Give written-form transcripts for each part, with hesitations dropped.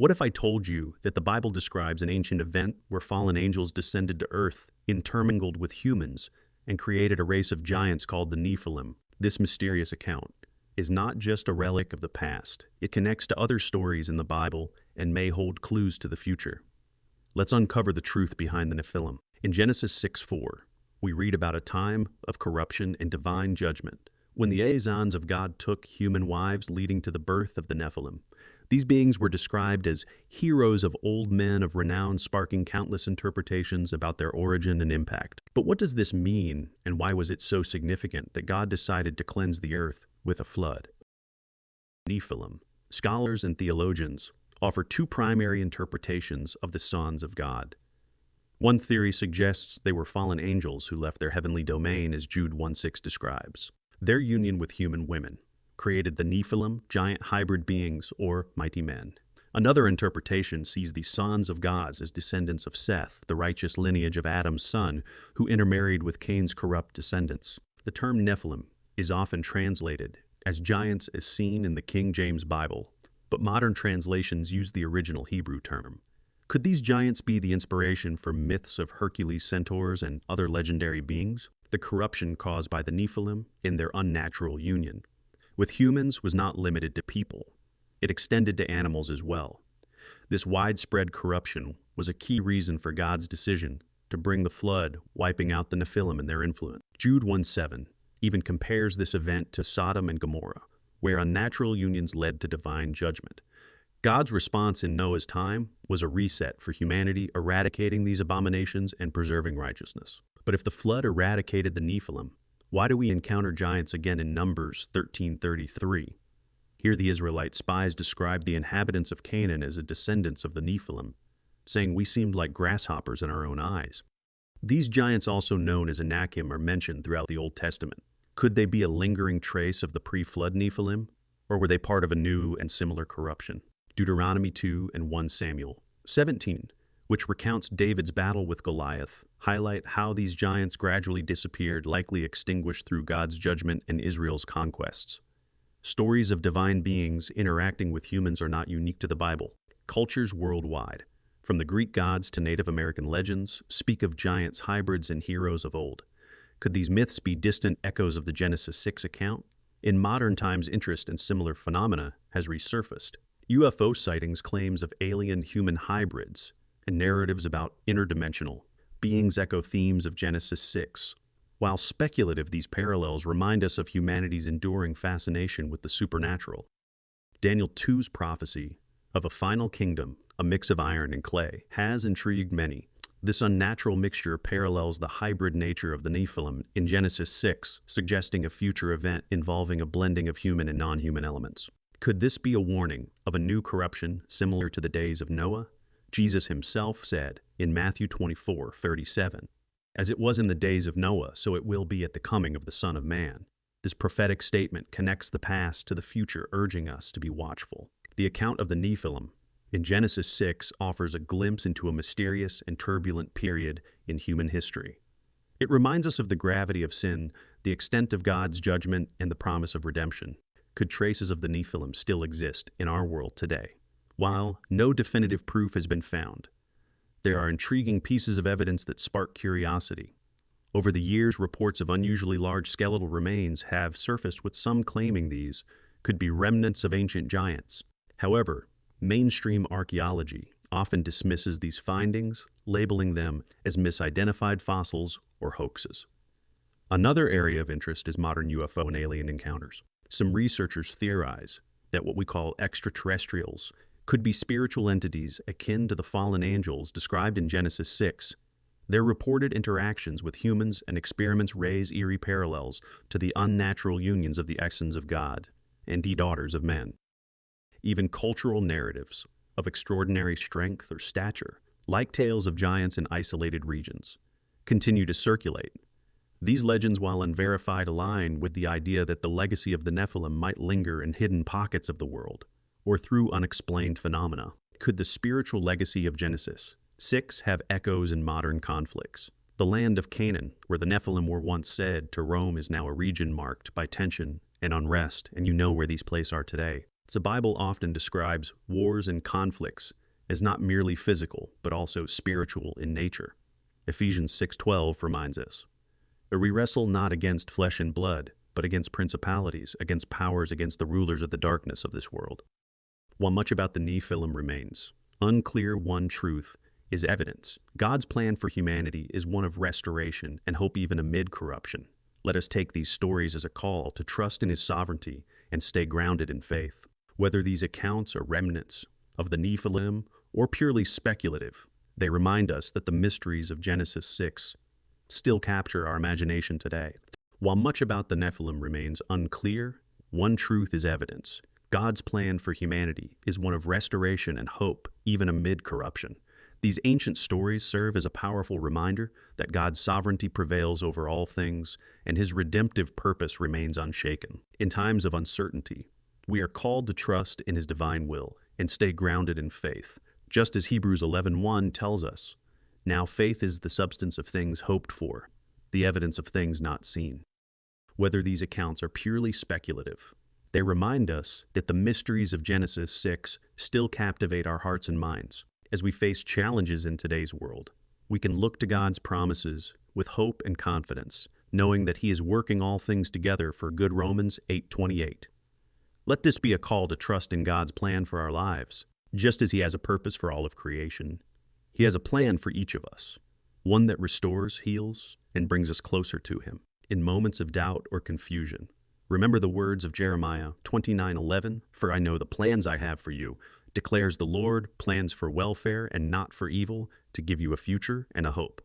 What if I told you that the Bible describes an ancient event where fallen angels descended to earth, intermingled with humans, and created a race of giants called the Nephilim? This mysterious account is not just a relic of the past. It connects to other stories in the Bible and may hold clues to the future. Let's uncover the truth behind the Nephilim. In Genesis 6:4, we read about a time of corruption and divine judgment, when the Azons of God took human wives, leading to the birth of the Nephilim. These beings were described as heroes of old men of renown, sparking countless interpretations about their origin and impact. But what does this mean, and why was it so significant that God decided to cleanse the earth with a flood? Nephilim. Scholars and theologians offer two primary interpretations of the sons of God. One theory suggests they were fallen angels who left their heavenly domain, as Jude 1:6 describes. Their union with human women created the Nephilim, giant hybrid beings, or mighty men. Another interpretation sees the sons of God as descendants of Seth, the righteous lineage of Adam's son, who intermarried with Cain's corrupt descendants. The term Nephilim is often translated as giants as seen in the King James Bible, but modern translations use the original Hebrew term. Could these giants be the inspiration for myths of Hercules, centaurs, and other legendary beings? The corruption caused by the Nephilim in their unnatural union with humans was not limited to people. It extended to animals as well. This widespread corruption was a key reason for God's decision to bring the flood, wiping out the Nephilim and their influence. Jude 1:7 even compares this event to Sodom and Gomorrah, where unnatural unions led to divine judgment. God's response in Noah's time was a reset for humanity, eradicating these abominations and preserving righteousness. But if the flood eradicated the Nephilim, why do we encounter giants again in Numbers 13:33? Here the Israelite spies describe the inhabitants of Canaan as descendants of the Nephilim, saying we seemed like grasshoppers in our own eyes. These giants, also known as Anakim, are mentioned throughout the Old Testament. Could they be a lingering trace of the pre-flood Nephilim, or were they part of a new and similar corruption? Deuteronomy 2 and 1 Samuel 17, which recounts David's battle with Goliath, highlight how these giants gradually disappeared, likely extinguished through God's judgment and Israel's conquests. Stories of divine beings interacting with humans are not unique to the Bible. Cultures worldwide, from the Greek gods to Native American legends, speak of giants, hybrids, and heroes of old. Could these myths be distant echoes of the Genesis 6 account? In modern times, interest in similar phenomena has resurfaced. UFO sightings, claims of alien-human hybrids, and narratives about interdimensional beings echo themes of Genesis 6. While speculative, these parallels remind us of humanity's enduring fascination with the supernatural. Daniel 2's prophecy of a final kingdom, a mix of iron and clay, has intrigued many. This unnatural mixture parallels the hybrid nature of the Nephilim in Genesis 6, suggesting a future event involving a blending of human and non-human elements. Could this be a warning of a new corruption similar to the days of Noah? Jesus himself said in Matthew 24:37, "As it was in the days of Noah, so it will be at the coming of the Son of Man." This prophetic statement connects the past to the future, urging us to be watchful. The account of the Nephilim in Genesis 6 offers a glimpse into a mysterious and turbulent period in human history. It reminds us of the gravity of sin, the extent of God's judgment, and the promise of redemption. Could traces of the Nephilim still exist in our world today? While no definitive proof has been found, there are intriguing pieces of evidence that spark curiosity. Over the years, reports of unusually large skeletal remains have surfaced, with some claiming these could be remnants of ancient giants. However, mainstream archaeology often dismisses these findings, labeling them as misidentified fossils or hoaxes. Another area of interest is modern UFO and alien encounters. Some researchers theorize that what we call extraterrestrials could be spiritual entities akin to the fallen angels described in Genesis 6. Their reported interactions with humans and experiments raise eerie parallels to the unnatural unions of the sons of God and the daughters of men. Even cultural narratives of extraordinary strength or stature, like tales of giants in isolated regions, continue to circulate. These legends, while unverified, align with the idea that the legacy of the Nephilim might linger in hidden pockets of the world, or through unexplained phenomena. Could the spiritual legacy of Genesis 6 have echoes in modern conflicts? The land of Canaan, where the Nephilim were once said to roam, is now a region marked by tension and unrest, and you know where these places are today. The Bible often describes wars and conflicts as not merely physical, but also spiritual in nature. Ephesians 6:12 reminds us, "We wrestle not against flesh and blood, but against principalities, against powers, against the rulers of the darkness of this world." While much about the Nephilim remains unclear, one truth is evidence. God's plan for humanity is one of restoration and hope even amid corruption. Let us take these stories as a call to trust in His sovereignty and stay grounded in faith. Whether these accounts are remnants of the Nephilim or purely speculative, they remind us that the mysteries of Genesis 6 still capture our imagination today. While much about the Nephilim remains unclear, one truth is evidence. God's plan for humanity is one of restoration and hope, even amid corruption. These ancient stories serve as a powerful reminder that God's sovereignty prevails over all things and His redemptive purpose remains unshaken. In times of uncertainty, we are called to trust in His divine will and stay grounded in faith. Just as Hebrews 11:1 tells us, "Now faith is the substance of things hoped for, the evidence of things not seen." Whether these accounts are purely speculative, they remind us that the mysteries of Genesis 6 still captivate our hearts and minds. As we face challenges in today's world, we can look to God's promises with hope and confidence, knowing that He is working all things together for good. Romans 8:28. Let this be a call to trust in God's plan for our lives. Just as He has a purpose for all of creation, He has a plan for each of us, one that restores, heals, and brings us closer to Him. In moments of doubt or confusion, remember the words of Jeremiah 29:11, "For I know the plans I have for you, declares the Lord, plans for welfare and not for evil, to give you a future and a hope."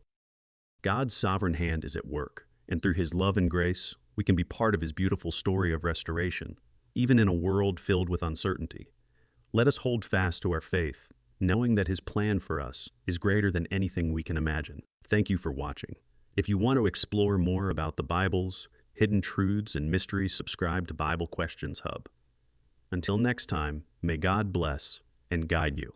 God's sovereign hand is at work, and through His love and grace, we can be part of His beautiful story of restoration, even in a world filled with uncertainty. Let us hold fast to our faith, knowing that His plan for us is greater than anything we can imagine. Thank you for watching. If you want to explore more about the Bible's hidden truths and mysteries, subscribe to Bible Questions Hub. Until next time, may God bless and guide you.